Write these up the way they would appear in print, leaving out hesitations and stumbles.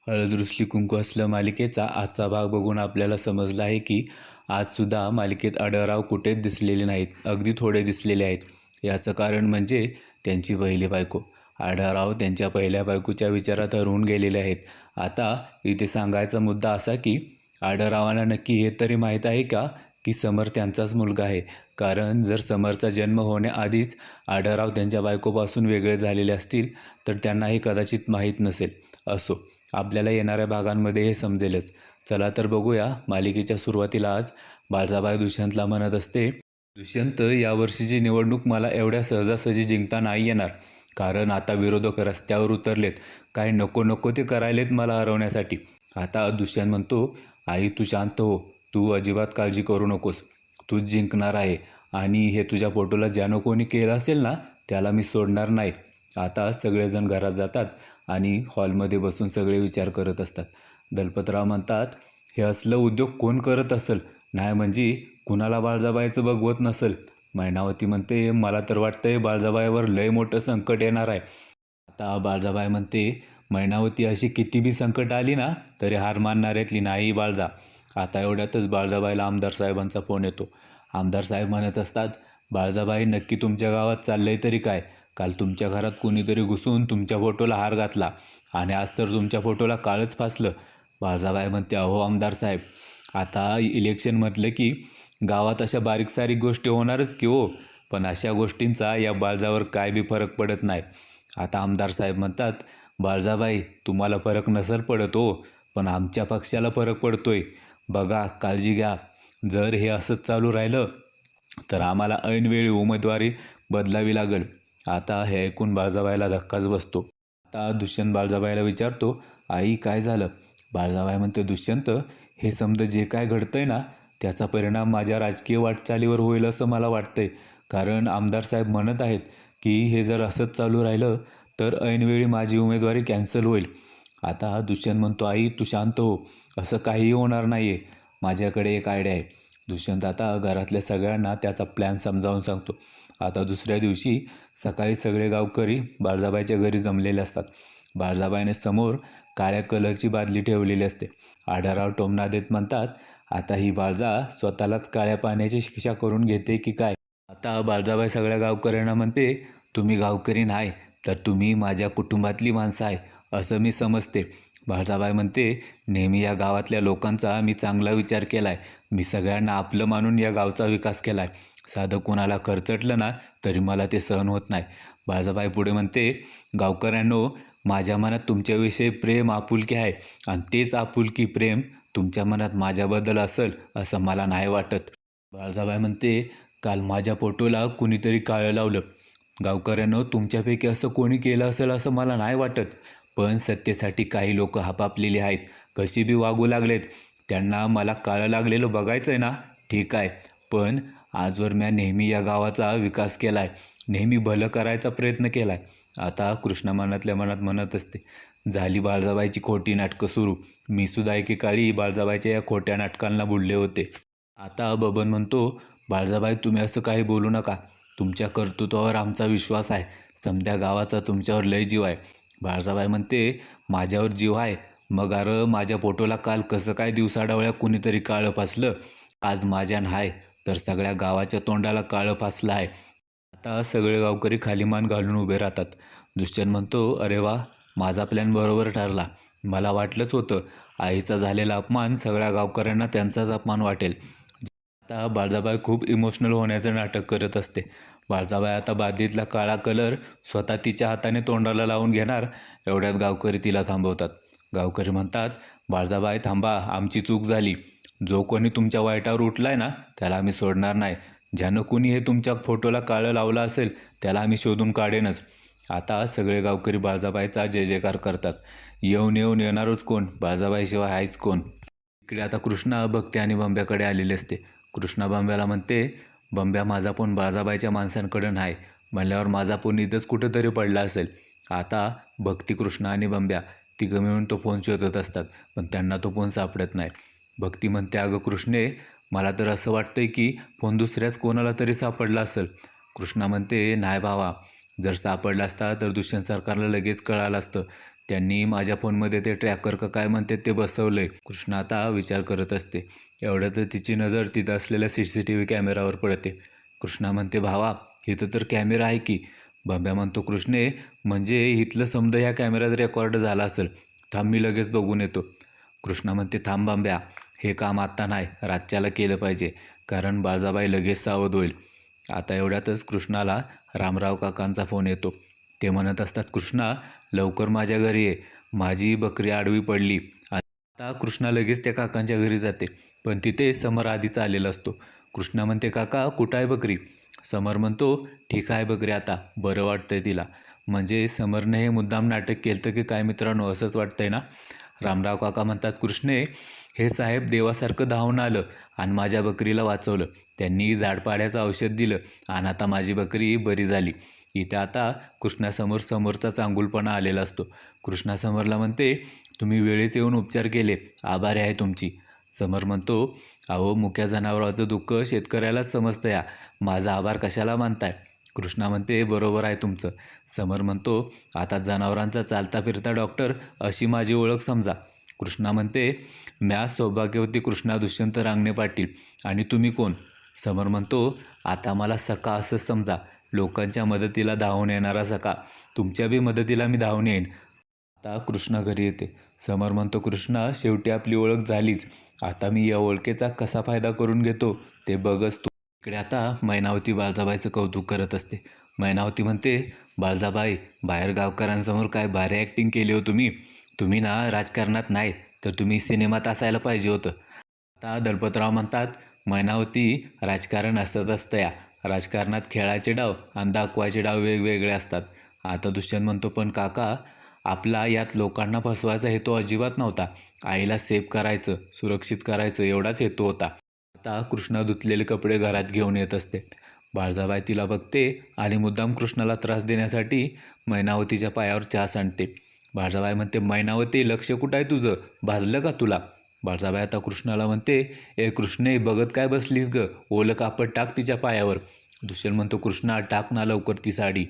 हळद रुसली कुंकू असलं मालिकेचा आजचा भाग बघून आपल्याला समजलं आहे की आजसुद्धा मालिकेत आढळराव कुठेच दिसलेले नाहीत, अगदी थोडे दिसलेले आहेत. याचं कारण म्हणजे त्यांची पहिली बायको. आढळराव त्यांच्या पहिल्या बायकोच्या विचारात हरवून गेलेले आहेत. आता इथे सांगायचा मुद्दा असा की आढळरावांना नक्की हे तरी माहीत आहे का की समर त्यांचाच मुलगा आहे. कारण जर समरचा जन्म होण्याआधीच आढळराव त्यांच्या बायकोपासून वेगळे झालेले असतील तर त्यांनाही कदाचित माहीत नसेल. असो, आपल्याला येणाऱ्या भागांमध्ये हे समजेलच. चला तर बघूया. मालिकेच्या सुरुवातीला आज बाळजाबाई दुष्यंतला म्हणत असते, दुष्यंत, यावर्षीची निवडणूक मला एवढ्या सहजासहजी जिंकता नाही येणार. कारण आता विरोधक रस्त्यावर उतरलेत. काय नको नको ते करायलेत मला हरवण्यासाठी. आता दुष्यंत म्हणतो, आई तू शांत हो, तू अजिबात काळजी करू नकोस, तूच जिंकणार आहे. आणि हे तुझ्या फोटोला ज्यानं कोणी केलं असेल ना त्याला मी सोडणार नाही. आता सगळेजण घरात जातात आणि हॉलमध्ये बसून सगळे विचार करत असतात. दलपतराव म्हणतात, हे असलं उद्योग कोण करत असेल, नाही म्हणजे कुणाला बाळजाबाईचं बघवत नसेल. मैनावती म्हणते, मला तर वाटतंय बाळजाबाईवर लय मोठं संकट येणार आहे. आता बाळजाबाई म्हणते, मैनावती, अशी किती बी संकट आली ना तरी हार मानणाऱ्यातली नाही बाळजा. आता एवढ्यातच बाळजाबाईला आमदार साहेबांचा फोन येतो. आमदार साहेब म्हणत असतात, बाळजाबाई, नक्की तुमच्या गावात चाललंय तरी काय? काल तुमच्या घरात कोणीतरी घुसून तुमच्या फोटोला हार घातला आणि आज तर तुमच्या फोटोला काळच फासलं. बाळजाबाई म्हणते, अहो आमदार साहेब, आता इलेक्शन म्हटलं की गावात अशा बारीक सारीक गोष्टी होणारच की हो, पण अशा गोष्टींचा या बाळजावर काय बी फरक पडत नाही. आता आमदार साहेब म्हणतात, बाळजाबाई, तुम्हाला फरक नसेल पडत हो, पण आमच्या पक्षाला फरक पडतोय. बघा, काळजी घ्या. जर हे असंच चालू राहिलं तर आम्हाला ऐनवेळी उमेदवारी बदलावी लागेल. आता हे ऐकून बाळजाबाईला धक्काच बसतो. आता दुष्यंत बाळजाबाईला विचारतो, आई काय झालं? बाळजाबाई म्हणते, दुष्यंत, हे समजा जे काय घडतंय ना त्याचा परिणाम माझ्या राजकीय वाटचालीवर होईल असं मला वाटतंय. कारण आमदार साहेब म्हणत आहेत की हे जर असंच चालू राहिलं तर ऐनवेळी माझी उमेदवारी कॅन्सल होईल. आता दुष्यंत म्हणतो, आई तू शांत हो, असं काहीही होणार नाही आहे. माझ्याकडे एक आयडिया आहे. दुष्यंत आता घरातल्या सगळ्यांना त्याचा प्लॅन समजावून सांगतो. आता दुसऱ्या दिवशी सकाळी सगळे गावकरी बाळजाबाईच्या घरी जमलेले असतात. बाळजाबाईने समोर काळ्या कलरची बादली ठेवलेली असते. आढळराव टोमणा देत म्हणतात, आता ही बाळजा स्वतःलाच काळ्या पाण्याची शिक्षा करून घेते की काय? आता बाळजाबाई सगळ्या गावकऱ्यांना म्हणते, तुम्ही गावकरी नाही तर तुम्ही माझ्या कुटुंबातली माणसं आहे असं मी समजते. बाळजाबाई म्हणते, नेहमी या गावातल्या लोकांचा मी चांगला विचार केला आहे. मी सगळ्यांना आपलं मानून या गावचा विकास केला आहे. साधं कोणाला खर्चटलं ना तरी मला ते सहन होत नाही. बाळजाबाई पुढे म्हणते, गावकऱ्यांनो, माझ्या मनात तुमच्याविषयी प्रेम आपुलकी आहे आणि तेच आपुलकी प्रेम तुमच्या मनात माझ्याबद्दल असेल असं मला नाही वाटत. बाळजाबाई म्हणते, काल माझ्या फोटोला कुणीतरी काळं लावलं. गावकऱ्यांनो, तुमच्यापैकी असं कोणी केलं असेल असं मला नाही वाटत. पण सत्तेसाठी काही लोक हापापलेली आहेत, कशी बी वागू लागलेत. त्यांना मला काळं लागलेलं बघायचं आहे ना, ठीक आहे. पण आजवर मी नेहमी या गावाचा विकास केला आहे, नेहमी भलं करायचा प्रयत्न केला आहे. आता कृष्णा मनातल्या मनात म्हणत असते, झाली बाळजाबाईची खोटी नाटकं सुरू. मी सुद्धा एकेकाळी बाळजाबाईच्या या खोट्या नाटकांना बुडले होते. आता बबन म्हणतो, बाळजाबाई, तुम्ही असं काही बोलू नका. तुमच्या कर्तृत्वावर आमचा विश्वास आहे. समध्या गावाचा तुमच्यावर लय जीव आहे. बाळजाबाई म्हणते, माझ्यावर जीव आहे मग अरे माझ्या फोटोला काल कसं काय दिवसाढवळ्या कुणीतरी काळं फासलं. आज माझ्या नाही तर सगळ्या गावाच्या तोंडाला काळं फासलं आहे. आता सगळे गावकरी खाली मान घालून उभे राहतात. दुष्यंत म्हणतो, अरे वा, माझा प्लॅन बरोबर ठरला. मला वाटलंच होतं, आईचा झालेला अपमान सगळ्या गावकऱ्यांना त्यांचाच अपमान वाटेल. आता बाळजाबाई खूप इमोशनल होण्याचं नाटक करत असते. बाळजाबाई आता बादलीतला काळा कलर स्वतः तिच्या हाताने तोंडाला लावून घेणार. एवढ्यात गावकरी तिला थांबवतात. गावकरी म्हणतात, बाळजाबाई थांबा, आमची चूक झाली. जो कोणी तुमच्या वाईटावर उठलाय ना त्याला आम्ही सोडणार नाही. ज्यानं कोणी हे तुमच्या फोटोला काळं लावलं असेल त्याला आम्ही शोधून काढेनच. आता सगळे गावकरी बाळजाबाईचा जय जयकार करतात. येऊन येऊन येणारच कोण, बाळजाबाईशिवाय आहेच कोण. इकडे आता कृष्णा भक्ती आणि बंब्याकडे आलेले असते. कृष्णा बंब्याला म्हणते, बंब्या, माझा फोन बाळजाबाईच्या माणसांकडं नाही म्हणल्यावर माझा फोन इथंच कुठंतरी पडला असेल. आता भक्ती, कृष्णा आणि बंब्या तिघं मिळून तो फोन शोधत असतात, पण त्यांना तो फोन सापडत नाही. भक्ती म्हणते, अगं कृष्णे, मला तर असं वाटतंय की फोन दुसऱ्याच कोणाला तरी सापडला असेल. कृष्णा म्हणते, नाही भावा, जर सापडला असता तर दुष्यंत सरकारला लगेच कळालं असतं. त्यांनी माझ्या फोनमध्ये ते ट्रॅकर का काय म्हणते ते बसवलं आहे. कृष्ण आता विचार करत असते. एवढ्यात तिची नजर तिथं असलेल्या CCTV कॅमेरावर पडते. कृष्णा म्हणते, भावा इथं तर कॅमेरा आहे की. बंब्या म्हणतो, कृष्णे म्हणजे इथलं समजा ह्या कॅमेऱ्यात रेकॉर्ड झाला असेल. थांब मी लगेच बघून येतो. कृष्णा म्हणते, थांब बांब्या, हे काम आत्ता नाही, रातच्याला केलं पाहिजे, कारण बाळजाबाई लगेच सावध होईल. आता एवढ्यातच कृष्णाला रामराव काकांचा फोन येतो. ते म्हणत असतात, कृष्णा लवकर माझ्या घरी ये, माझी बकरी आडवी पडली. आता कृष्णा लगेच त्या काकांच्या घरी जाते, पण तिथे समर आधीच आलेला असतो. कृष्णा म्हणते, काका कुठं आहे बकरी? समर म्हणतो, ठीक आहे बकरी, आता बरं वाटतंय तिला. म्हणजे समरने हे मुद्दाम नाटक केलं की काय मित्रांनो, असंच वाटतंय ना? रामराव काका म्हणतात, कृष्णे हे साहेब देवासारखं धावून आलं आणि माझ्या बकरीला वाचवलं. त्यांनी झाडपाड्याचं औषध दिलं आणि आता माझी बकरी बरी झाली. इथं आता कृष्णासमोर समोरचा चांगुलपणा आलेला असतो. कृष्णा समरला म्हणते, तुम्ही वेळेत येऊन उपचार केले, आभारी आहे तुमची. समर म्हणतो, अहो मुक्या जनावराचं दुःख शेतकऱ्यालाच समजतं या, माझा आभार कशाला मानताय? कृष्णा म्हणते, बरोबर आहे तुमचं. समर म्हणतो, आता जनावरांचा चालता फिरता डॉक्टर अशी माझी ओळख समजा. कृष्णा म्हणते, म्या सौभाग्यवती कृष्णा दुष्यंत रांगणे पाटील, आणि तुम्ही कोण? समर म्हणतो, आता मला सखा असं समजा, लोकांच्या मदतीला धावून येणारा सखा. तुमच्या बी मदतीला मी धावून येईन. आता कृष्णा घरी येते. समर म्हणतो, कृष्णा शेवटी आपली ओळख झालीच, आता मी या ओळखीचा कसा फायदा करून घेतो ते बघच तू. इकडे आता मैनावती बाळजाबाईचं कौतुक करत असते. मैनावती म्हणते, बाळजाबाई बाहेर गावकऱ्यांसमोर काय भारी ॲक्टिंग केली हो तुम्ही. तुम्ही ना राजकारणात नाही तर तुम्ही सिनेमात असायला पाहिजे होतं. आता दळपतराव म्हणतात, मैनावती राजकारण असंच असतं या, राजकारणात खेळाचे डाव आणि दाखवायचे डाव वेगवेगळे असतात. आता दुष्यंत म्हणतो, पण काका आपला यात लोकांना फसवायचा हेतू अजिबात नव्हता, आईला सेफ करायचं, सुरक्षित करायचं एवढाच हेतू होता. आता कृष्णा धुतलेले कपडे घरात घेऊन येत असते. बाळजाबाई तिला बघते आणि मुद्दाम कृष्णाला त्रास देण्यासाठी मैनावतीच्या पायावर चहा सांडते. बाळजाबाई म्हणते, मैनावती लक्ष कुठं आहे तुझं, भाजलं का तुला? बाळजाबाई आता कृष्णाला म्हणते, ए कृष्णे बघत काय बसलीस ग, ओलं कापड टाक तिच्या पायावर. दुष्यंत म्हणतो, कृष्णा टाक ना लवकर ती साडी.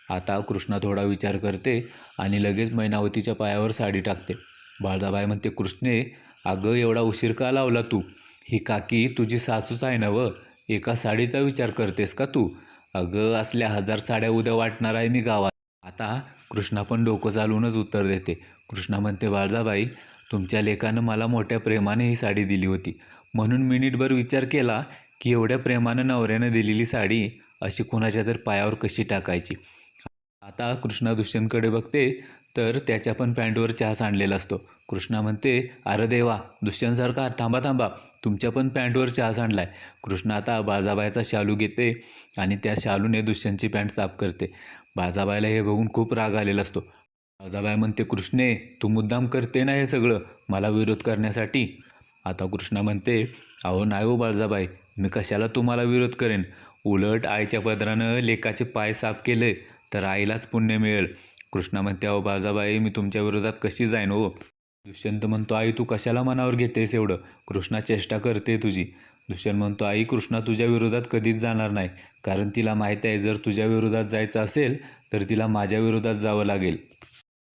आता कृष्णा थोडा विचार करते आणि लगेच मैनावतीच्या पायावर साडी टाकते. बाळजाबाई म्हणते, कृष्णे अगं एवढा उशीर का लावला तू? ही काकी तुझी सासूच आहे ना व, एका साडीचा विचार करतेस का तू? अगं असल्या 1000 साड्या उद्या वाटणार आहे मी गावात. आता कृष्णा पण डोकं चालवूनच उत्तर देते. कृष्णा म्हणते, बाळजाबाई तुमच्या लेकानं मला मोठ्या प्रेमाने ही साडी दिली होती, म्हणून मिनिटभर विचार केला की एवढ्या प्रेमानं नवऱ्यानं दिलेली साडी अशी कुणाच्या तर पायावर कशी टाकायची. आता कृष्णा दुष्यंतकडे बघते तर त्याच्या पण पॅन्टवर चहा सांडलेला असतो. कृष्णा म्हणते, अरे देवा, दुष्यंत सरकार थांबा थांबा, तुमच्या पण पॅन्टवर चहा सांडलाय. कृष्णा आता बाळजाबाईचा शालू घेते आणि त्या शालूने दुष्यंतची पॅन्ट साफ करते. बाळजाबाईला हे बघून खूप राग आलेला असतो. बाळजाबाई म्हणते, कृष्णे तू मुद्दाम करते ना हे सगळं मला विरोध करण्यासाठी? आता कृष्णा म्हणते, अहो नाही हो बाळजाबाई, मी कशाला तुम्हाला विरोध करेन, उलट आईच्या पदरानं लेकाचे पाय साफ केले तर आईलाच पुण्य मिळेल. कृष्णा म्हणते, अहो बाळजाबाई मी तुमच्या विरोधात कशी जाईन हो? दुष्यंत म्हणतो, आई तू कशाला मनावर घेतेस एवढं, कृष्णा चेष्टा करते तुझी. दुष्यंत म्हणतो, आई कृष्णा तुझ्या विरोधात कधीच जाणार नाही, कारण तिला माहीत आहे जर तुझ्या विरोधात जायचं असेल तर तिला माझ्या विरोधात जावं लागेल.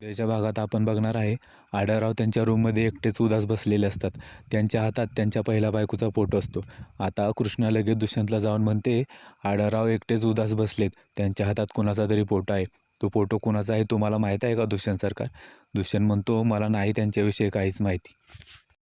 उद्याच्या भागात आपण बघणार आहे, आढळराव त्यांच्या रूममध्ये एकटेच उदास बसलेले असतात. त्यांच्या हातात त्यांच्या पहिल्या बायकोचा फोटो असतो. आता कृष्णा लगेच दुष्यंतला जाऊन म्हणते, आढळराव एकटेच उदास बसलेत, त्यांच्या हातात कुणाचा तरी फोटो आहे. तो फोटो कुणाचा आहे तुम्हाला माहीत आहे का दुष्यंत सरकार? दुष्यंत म्हणतो, मला नाही त्यांच्याविषयी काहीच माहिती.